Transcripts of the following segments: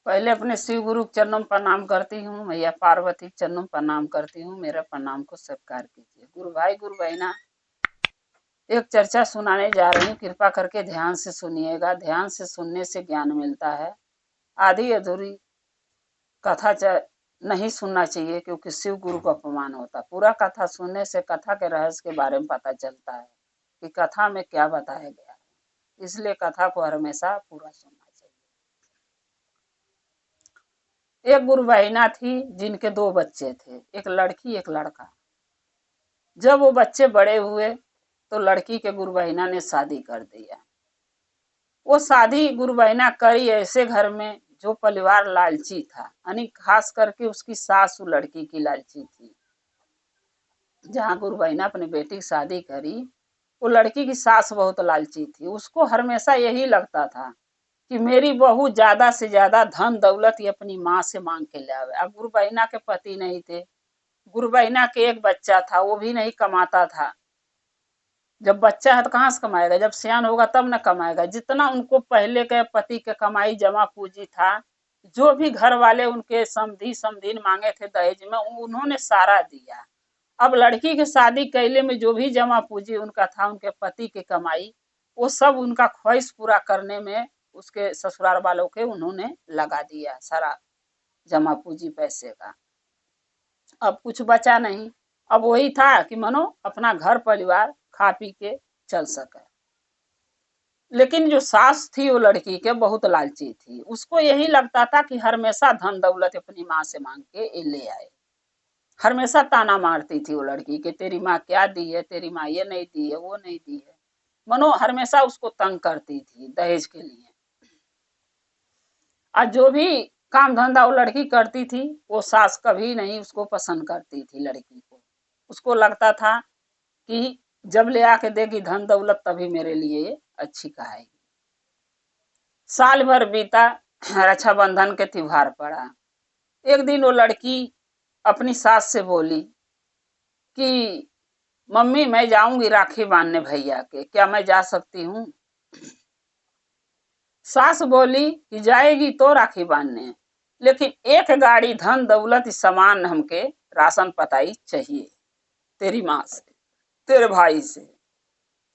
पहले अपने शिव गुरु के चरणों में प्रणाम करती हूँ, मैया पार्वती के चरणों में प्रणाम करती हूँ। मेरा प्रणाम को स्वीकार कीजिए। गुरु भाई गुरु बहना, एक चर्चा सुनाने जा रही हूँ, कृपा करके ध्यान से सुनिएगा। ध्यान से सुनने से ज्ञान मिलता है। आधी अधूरी कथा नहीं सुनना चाहिए, क्योंकि शिव गुरु का अपमान होता है। पूरा कथा सुनने से कथा के रहस्य के बारे में पता चलता है कि कथा में क्या बताया गया है। इसलिए कथा को हमेशा पूरा सुनना चाहिए। एक गुरु बहिना थी जिनके 2 बच्चे थे, एक लड़की एक लड़का। जब वो बच्चे बड़े हुए तो लड़की के गुरु बहिना ने शादी कर दिया। वो शादी गुरु बहिना करी ऐसे घर में जो परिवार लालची था, यानी खास करके उसकी सास लड़की की लालची थी। जहाँ गुरु बहिना अपनी बेटी की शादी करी, वो लड़की की सास बहुत लालची थी। उसको हमेशा यही लगता था कि मेरी बहू ज्यादा से ज्यादा धन दौलत ये अपनी माँ से मांग के ले आवे। अब गुरु बहिना के पति नहीं थे, गुरु बहिना के एक बच्चा था, वो भी नहीं कमाता था। जब बच्चा है तो कहाँ से कमाएगा, जब सियान होगा तब न कमाएगा। जितना उनको पहले के पति के कमाई जमा पूंजी था, जो भी घर वाले उनके समधी समधीन मांगे थे दहेज में, उन्होंने सारा दिया। अब लड़की के शादी कैले में जो भी जमा पूंजी उनका था, उनके पति की कमाई, वो सब उनका ख्वाहिश पूरा करने में उसके ससुराल वालों के उन्होंने लगा दिया, सारा जमा पूंजी पैसे का। अब कुछ बचा नहीं। अब वही था कि मनो अपना घर परिवार खा पी के चल सके। लेकिन जो सास थी वो लड़की के बहुत लालची थी। उसको यही लगता था कि हमेशा धन दौलत अपनी माँ से मांग के ले आए। हमेशा ताना मारती थी वो लड़की के, तेरी माँ क्या दी है, तेरी माँ ये नहीं दी है, वो नहीं दी है। मनो हमेशा उसको तंग करती थी दहेज के लिए। आज जो भी काम धंधा वो लड़की करती थी, वो सास कभी नहीं उसको पसंद करती थी लड़की को। उसको लगता था कि जब ले आके देगी धन दौलत तभी मेरे लिए अच्छी कहेगी। साल भर बीता, रक्षाबंधन के त्योहार पड़ा। एक दिन वो लड़की अपनी सास से बोली कि मम्मी मैं जाऊंगी राखी बांधने भैया के, क्या मैं जा सकती हूँ? सास बोली कि जाएगी तो राखी बांधने, लेकिन एक गाड़ी धन दौलत सामान हमके राशन पताई चाहिए तेरी माँ से, तेरे भाई से।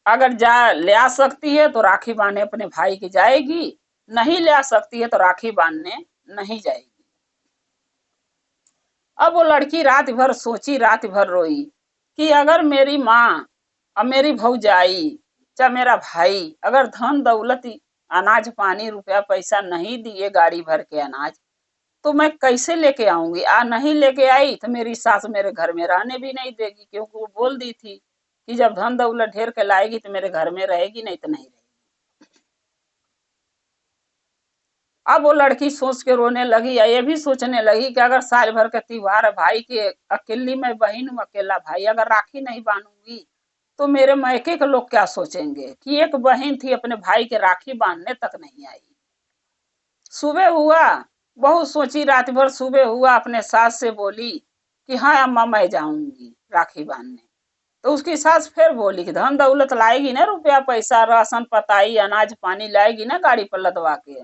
अगर जा ले आ सकती है तो राखी बांधने अपने भाई की जाएगी, नहीं ले आ सकती है तो राखी बांधने नहीं जाएगी। अब वो लड़की रात भर सोची, रात भर रोई कि अगर मेरी माँ और मेरी भौजाई चाहे मेरा भाई अगर धन दौलत अनाज पानी रुपया पैसा नहीं दिए गाड़ी भर के अनाज, तो मैं कैसे लेके आऊंगी। नहीं लेके आई तो मेरी सास मेरे घर में रहने भी नहीं देगी, क्योंकि वो बोल दी थी कि जब धन दौलत ढेर के लाएगी तो मेरे घर में रहेगी, नहीं तो नहीं रहेगी। अब वो लड़की सोच के रोने लगी, या ये भी सोचने लगी कि अगर साल भर का त्योहार है, भाई के अकेली मैं बहन हूँ, अकेला भाई, अगर राखी नहीं बांधूंगी तो मेरे मायके के लोग क्या सोचेंगे कि एक बहन थी अपने भाई के राखी बांधने तक नहीं आई। सुबह हुआ, बहुत सोची रात भर, सुबह हुआ अपने सास से बोली कि हाँ अम्मा मैं जाऊंगी राखी बांधने। तो उसकी सास फिर बोली कि धन दौलत लाएगी ना, रुपया पैसा राशन पताई अनाज पानी लाएगी ना गाड़ी पर लदवा के।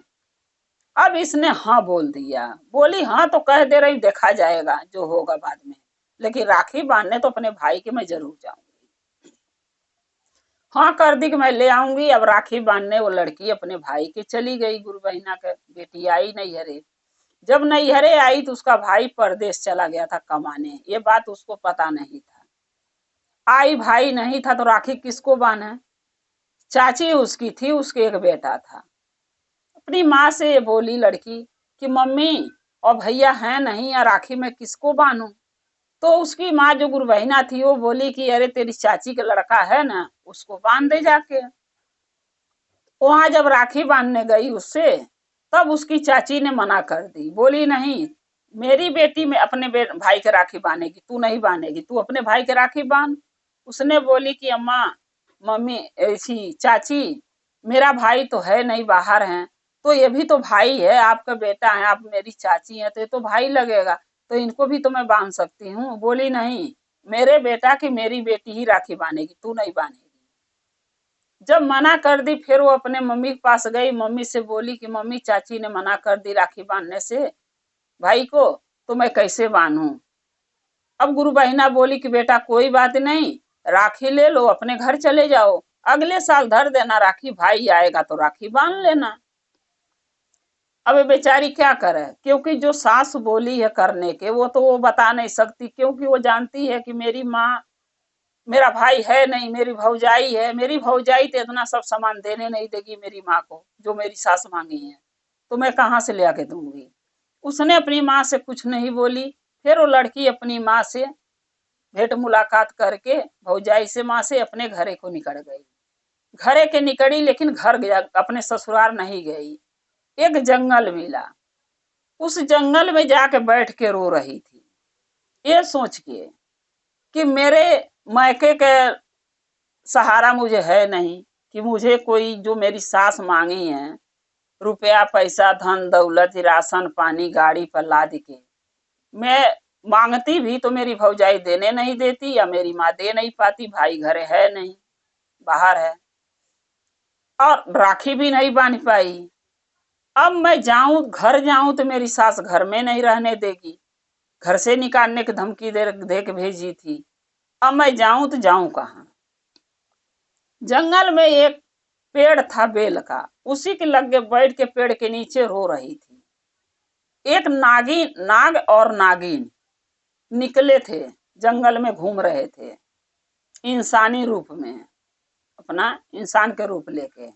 अब इसने हाँ बोल दिया। बोली हाँ तो कह दे रही, देखा जाएगा जो होगा बाद में, लेकिन राखी बांधने तो अपने भाई के मैं जरूर जाऊंगी। हाँ कर दी कि मैं ले आऊंगी। अब राखी बांधने वो लड़की अपने भाई के चली गई। गुरु बहिना के बेटी आई नैहरे। जब नैहरे आई तो उसका भाई परदेश चला गया था कमाने, ये बात उसको पता नहीं था। आई भाई नहीं था तो राखी किसको बांधे। चाची उसकी थी, उसके एक बेटा था। अपनी माँ से ये बोली लड़की कि मम्मी और भैया हैं नहीं, या राखी में किसको बांधूं। तो उसकी माँ जो गुरु बहिना थी वो बोली कि अरे तेरी चाची का लड़का है ना, उसको बांध दे जाके। वहां जब राखी बांधने गई उससे, तब उसकी चाची ने मना कर दी। बोली नहीं, मेरी बेटी में अपने भाई के राखी बांधेगी, तू नहीं बांधेगी, तू अपने भाई के राखी बांध। उसने बोली कि अम्मा मम्मी ऐसी चाची, मेरा भाई तो है नहीं, बाहर हैं, तो ये भी तो भाई है, आपका बेटा है, आप मेरी चाची है तो ये तो भाई लगेगा, तो इनको भी तो मैं बांध सकती हूँ। बोली नहीं, मेरे बेटा की मेरी बेटी ही राखी बांधेगी, तू नहीं बांधेगी। जब मना कर दी फिर वो अपने मम्मी के पास गई, मम्मी से बोली कि मम्मी चाची ने मना कर दी राखी बांधने से भाई को, तो मैं कैसे बांधूं। अब गुरु बहिना बोली कि बेटा कोई बात नहीं, राखी ले लो अपने घर चले जाओ, अगले साल धर देना राखी, भाई आएगा तो राखी बांध लेना। अब ये बेचारी क्या करे, क्योंकि जो सास बोली है करने के वो तो वो बता नहीं सकती, क्योंकि वो जानती है कि मेरी माँ, मेरा भाई है नहीं, मेरी भौजाई है, मेरी भौजाई तो इतना सब सामान देने नहीं देगी मेरी माँ को जो मेरी सास मांगी है, तो मैं कहाँ से ले आके दूंगी। उसने अपनी माँ से कुछ नहीं बोली। फिर वो लड़की अपनी माँ से भेंट मुलाकात करके भौजाई से माँ से अपने घरे को निकल गई। घरे के निकली लेकिन घर गया, अपने ससुराल नहीं गई। एक जंगल मिला, उस जंगल में जाके बैठ के रो रही थी, ये सोच के कि मेरे मायके के सहारा मुझे है नहीं, कि मुझे कोई जो मेरी सास मांगी है रुपया पैसा धन दौलत राशन पानी गाड़ी पर लाद के, मैं मांगती भी तो मेरी भौजाई देने नहीं देती या मेरी माँ दे नहीं पाती, भाई घरे है नहीं, बाहर है, और राखी भी नहीं बांध पाई। अब मैं जाऊं घर जाऊं तो मेरी सास घर में नहीं रहने देगी, घर से निकालने की धमकी दे के भेजी थी। अब मैं जाऊं तो जाऊं कहाँ। जंगल में एक पेड़ था बेल का, उसी के लगे बैठ के पेड़ के नीचे रो रही थी। एक नाग और नागिन निकले थे, जंगल में घूम रहे थे इंसानी रूप में, अपना इंसान के रूप लेके।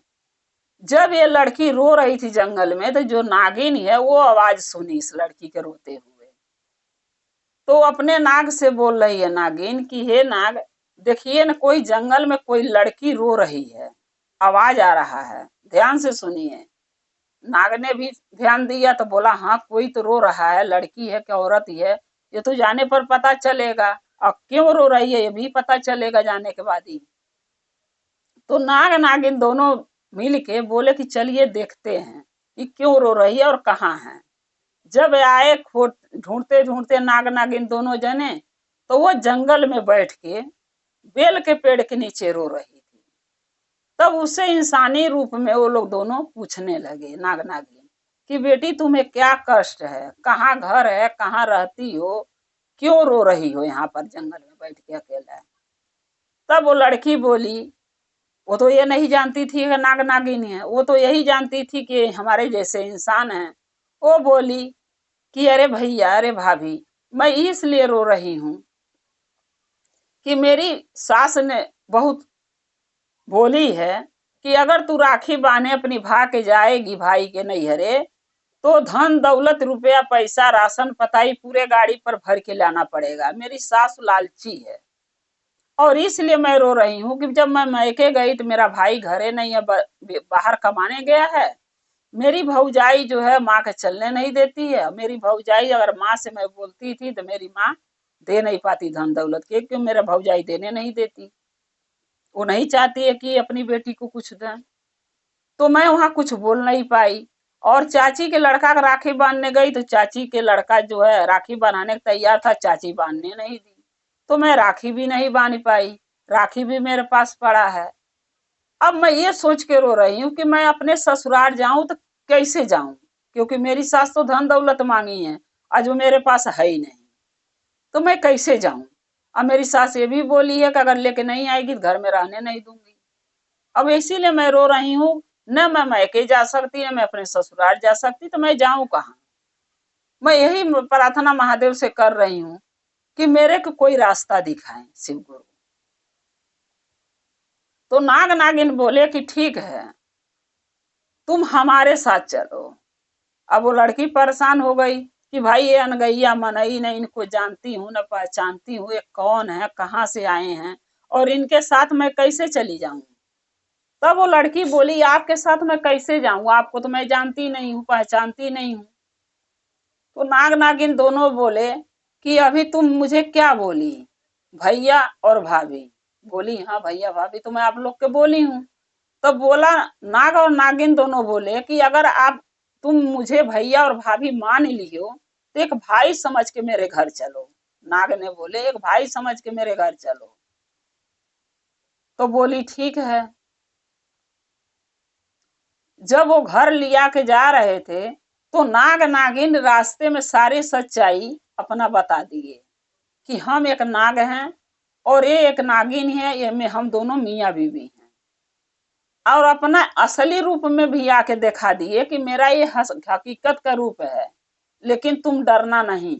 जब ये लड़की रो रही थी जंगल में, तो जो नागिन है वो आवाज सुनी इस लड़की के रोते हुए, तो अपने नाग से बोल रही है नागिन कि हे नाग, देखिए ना कोई जंगल में कोई लड़की रो रही है, आवाज आ रहा है, ध्यान से सुनिए। नाग ने भी ध्यान दिया तो बोला हाँ कोई तो रो रहा है, लड़की है कि औरत ही है ये तो जाने पर पता चलेगा, और क्यों रो रही है ये भी पता चलेगा जाने के बाद ही। तो नाग नागिन दोनों मिल के बोले कि चलिए देखते हैं कि क्यों रो रही है और कहाँ है। जब आए ढूंढते ढूंढते नाग नागिन दोनों जने, तो वो जंगल में बैठ के बेल के पेड़ के नीचे रो रही थी। तब उसे इंसानी रूप में वो लोग दोनों पूछने लगे नाग नागिन कि बेटी तुम्हें क्या कष्ट है, कहाँ घर है, कहाँ रहती हो, क्यों रो रही हो यहाँ पर जंगल में बैठ के अकेला। तब वो लड़की बोली, वो तो ये नहीं जानती थी कि नाग नागिन है, वो तो यही जानती थी कि हमारे जैसे इंसान है। वो बोली कि अरे भैया अरे भाभी, मैं इसलिए रो रही हूँ कि मेरी सास ने बहुत बोली है कि अगर तू राखी बांधे अपनी भा के जाएगी भाई के नैहरे, तो धन दौलत रुपया पैसा राशन पताई पूरे गाड़ी पर भर के लाना पड़ेगा, मेरी सास लालची है। और इसलिए मैं रो रही हूँ कि जब मैं मैके गई तो मेरा भाई घरे नहीं है, बाहर कमाने गया है। मेरी भौजाई जो है माँ के चलने नहीं देती है, मेरी भौजाई अगर माँ से मैं बोलती थी तो मेरी माँ दे नहीं पाती धन दौलत के, क्यों मेरा भौजाई देने नहीं देती, वो नहीं चाहती है कि अपनी बेटी को कुछ दें। तो मैं वहां कुछ बोल नहीं पाई। और चाची के लड़का का राखी बांधने गई तो चाची के लड़का जो है राखी बनाने को तैयार था, चाची बांधने नहीं दी, तो मैं राखी भी नहीं बांध पाई, राखी भी मेरे पास पड़ा है। अब मैं ये सोच के रो रही हूँ कि मैं अपने ससुराल जाऊं तो कैसे जाऊं, क्योंकि मेरी सास तो धन दौलत मांगी है, आज वो मेरे पास है ही नहीं, तो मैं कैसे जाऊं। अब मेरी सास ये भी बोली है कि अगर लेके नहीं आएगी तो घर में रहने नहीं दूंगी। अब इसीलिए मैं रो रही हूँ, न मैं मैके जा सकती न मैं अपने ससुराल जा सकती, तो मैं जाऊं कहाँ। मैं यही प्रार्थना महादेव से कर रही हूँ कि मेरे को कोई रास्ता दिखाएं शिव गुरु। तो नाग नागिन बोले कि ठीक है तुम हमारे साथ चलो। अब वो लड़की परेशान हो गई कि भाई ये अनगैया मनई नहीं, इनको जानती हूँ न पहचानती हूँ, ये कौन है कहाँ से आए हैं और इनके साथ मैं कैसे चली जाऊं। तब वो लड़की बोली आपके साथ मैं कैसे जाऊं, आपको तो मैं जानती नहीं हूँ पहचानती नहीं हूँ। तो नाग नागिन दोनों बोले कि अभी तुम मुझे क्या बोली, भैया और भाभी। बोली हाँ भैया भाभी तो मैं आप लोग के बोली हूँ। तब बोला नाग और नागिन दोनों बोले कि अगर आप तुम मुझे भैया और भाभी मान लियो तो एक भाई समझ के मेरे घर चलो। नाग ने बोले एक भाई समझ के मेरे घर चलो। तो बोली ठीक है। जब वो घर लिया के जा रहे थे तो नाग नागिन रास्ते में सारी सच्चाई अपना बता दिए कि हम एक नाग हैं और ये एक नागिन है, ये में हम दोनों मियाँ बीवी हैं। और अपना असली रूप में भी आके दिखा दिए कि मेरा ये हकीकत का रूप है, लेकिन तुम डरना नहीं,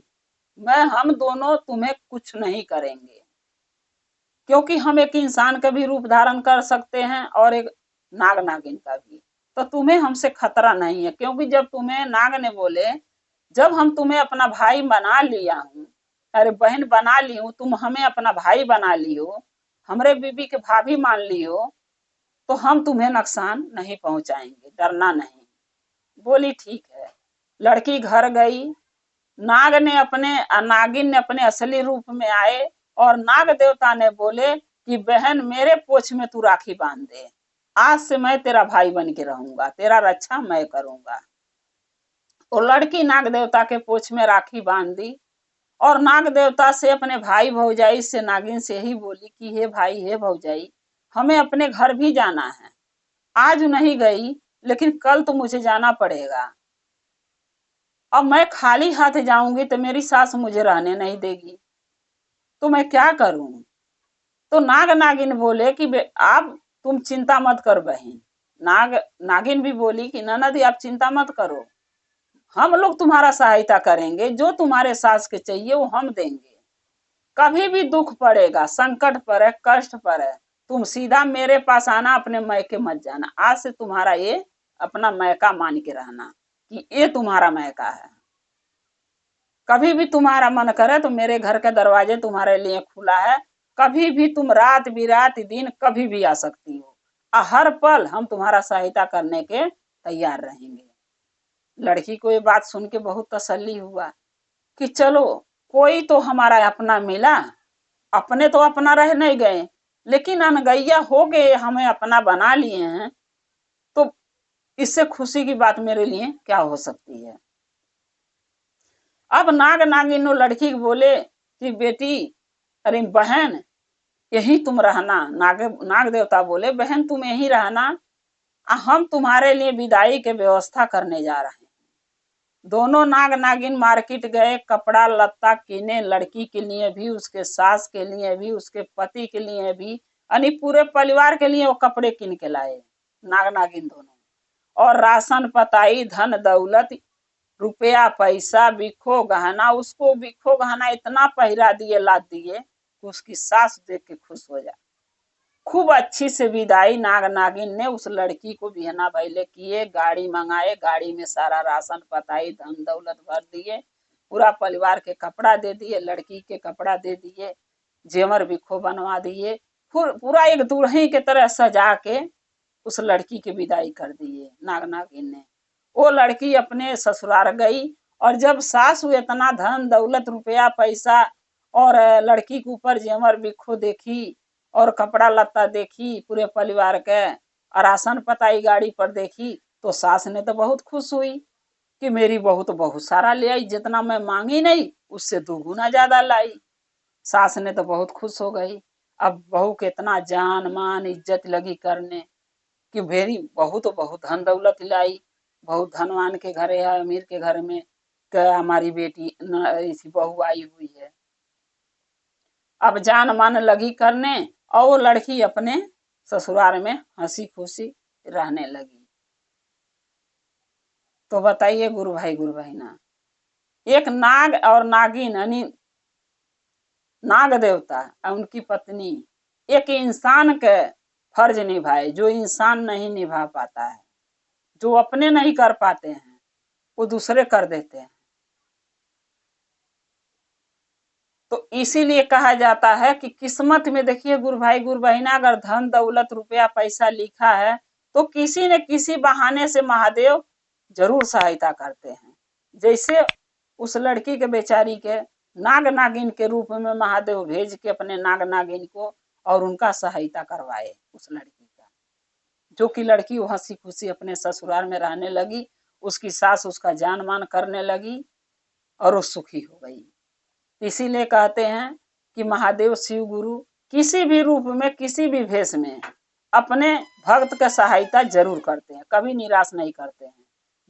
हम दोनों तुम्हें कुछ नहीं करेंगे, क्योंकि हम एक इंसान का भी रूप धारण कर सकते हैं और एक नाग नागिन का भी। तो तुम्हें हमसे खतरा नहीं है, क्योंकि जब तुम्हें नाग ने बोले जब हम तुम्हें अपना भाई बना लिया हूँ, अरे बहन बना ली हूँ, तुम हमें अपना भाई बना ली हो, हमरे बीबी के भाभी मान ली हो, तो हम तुम्हें नुकसान नहीं पहुंचाएंगे, डरना नहीं। बोली ठीक है। लड़की घर गई। नागिन ने अपने असली रूप में आए और नाग देवता ने बोले कि बहन मेरे पोछ में तू राखी बांध दे, आज से मैं तेरा भाई बन के रहूंगा, तेरा रक्षा मैं करूंगा। तो लड़की नाग देवता के पोछ में राखी बांध दी और नाग देवता से अपने भाई भौजाई से नागिन से ही बोली कि हे भाई हे भौजाई, हमें अपने घर भी जाना है, आज नहीं गई लेकिन कल तो मुझे जाना पड़ेगा। अब मैं खाली हाथ जाऊंगी तो मेरी सास मुझे रहने नहीं देगी, तो मैं क्या करूं। तो नाग नागिन बोले कि आप तुम चिंता मत कर बहन। नागिन भी बोली कि ननद आप चिंता मत करो, हम लोग तुम्हारा सहायता करेंगे, जो तुम्हारे सास के चाहिए वो हम देंगे। कभी भी दुख पड़ेगा, संकट पर है, कष्ट पर है, तुम सीधा मेरे पास आना, अपने मैके मत जाना, आज से तुम्हारा ये अपना मैका मान के रहना कि ये तुम्हारा मैका है। कभी भी तुम्हारा मन करे तो मेरे घर के दरवाजे तुम्हारे लिए खुला है, कभी भी तुम रात बिरात दिन कभी भी आ सकती हो, हर पल हम तुम्हारा सहायता करने के तैयार रहेंगे। लड़की को ये बात सुन के बहुत तसल्ली हुआ कि चलो कोई तो हमारा अपना मिला, अपने तो अपना रह नहीं गए, लेकिन अनगैया हो गए हमें अपना बना लिए हैं, तो इससे खुशी की बात मेरे लिए क्या हो सकती है। अब नाग नागिन लड़की को बोले कि बेटी, अरे बहन यही तुम रहना। नाग देवता बोले बहन तुम यही रहना, हम तुम्हारे लिए विदाई के व्यवस्था करने जा रहे हैं। दोनों नाग नागिन मार्केट गए, कपड़ा लत्ता किने, लड़की के लिए भी, उसके सास के लिए भी, उसके पति के लिए भी, यानी पूरे परिवार के लिए वो कपड़े किन के लाए नाग नागिन दोनों। और राशन पताई धन दौलत रुपया पैसा बिखो गहना, उसको बिखो गहना इतना पहिरा दिए लाद दिए कि उसकी सास देख के खुश हो जाए। खूब अच्छी से विदाई नाग नागिन ने उस लड़की को बिहना भैले किए, गाड़ी मंगाए, गाड़ी में सारा राशन पताई धन दौलत भर दिए, पूरा परिवार के कपड़ा दे दिए, लड़की के कपड़ा दे दिए, जेवर बिखो बनवा दिए, पूरा एक दुल्हन के तरह सजा के उस लड़की की विदाई कर दिए नाग नागिन ने। वो लड़की अपने ससुराल गई और जब सास इतना धन दौलत रुपया पैसा और लड़की के ऊपर जेवर बिखो देखी और कपड़ा लत्ता देखी पूरे परिवार के, राशन पताई गाड़ी पर देखी, तो सास ने तो बहुत खुश हुई कि मेरी बहू तो बहुत सारा ले आई, जितना मैं मांगी नहीं उससे दुगुना ज्यादा लाई। सास ने तो बहुत खुश हो गई। अब बहू के इतना जान मान इज्जत लगी करने कि मेरी बहू तो बहुत धन दौलत लाई, बहुत धनवान के घर है, अमीर के घर में क्या हमारी बेटी ऐसी बहू आई हुई है। अब जान मान लगी करने और वो लड़की अपने ससुराल में हंसी खुशी रहने लगी। तो बताइए गुरु भाई गुरु बहना, एक नाग और नागिन यानी नाग देवता और उनकी पत्नी एक इंसान के फर्ज निभाए जो इंसान नहीं निभा पाता है, जो अपने नहीं कर पाते हैं वो दूसरे कर देते हैं। तो इसीलिए कहा जाता है कि किस्मत में देखिए गुरु भाई गुरु बहना, अगर धन दौलत रुपया पैसा लिखा है तो किसी न किसी बहाने से महादेव जरूर सहायता करते हैं। जैसे उस लड़की के बेचारी के नाग नागिन के रूप में महादेव भेज के अपने नाग नागिन को और उनका सहायता करवाए उस लड़की का, जो कि लड़की वो हंसी खुशी अपने ससुराल में रहने लगी, उसकी सास उसका जान मान करने लगी और वो सुखी हो गई। इसीलिए कहते हैं कि महादेव शिव गुरु किसी भी रूप में किसी भी भेष में अपने भक्त का सहायता जरूर करते हैं, कभी निराश नहीं करते हैं।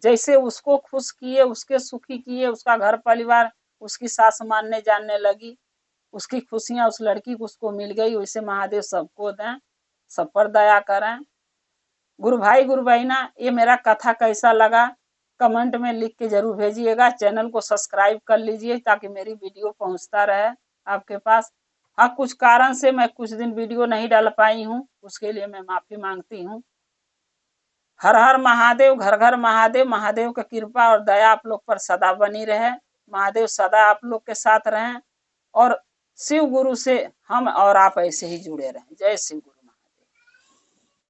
जैसे उसको खुश किए, उसके सुखी किए, उसका घर परिवार, उसकी सास मानने जानने लगी, उसकी खुशियां उस लड़की को उसको मिल गई, वैसे महादेव सबको दें, सब पर दया करें। गुरु भाई गुरु बहना, ये मेरा कथा कैसा लगा कमेंट में लिख के जरूर भेजिएगा। चैनल को सब्सक्राइब कर लीजिए ताकि मेरी वीडियो पहुंचता रहे आपके पास। हाँ, कुछ कारण से मैं कुछ दिन वीडियो नहीं डाल पाई हूँ, उसके लिए मैं माफी मांगती हूँ। हर हर महादेव, घर घर महादेव। महादेव की कृपा और दया आप लोग पर सदा बनी रहे। महादेव सदा आप लोग के साथ रहें और शिव गुरु से हम और आप ऐसे ही जुड़े रहें। जय शिव गुरु।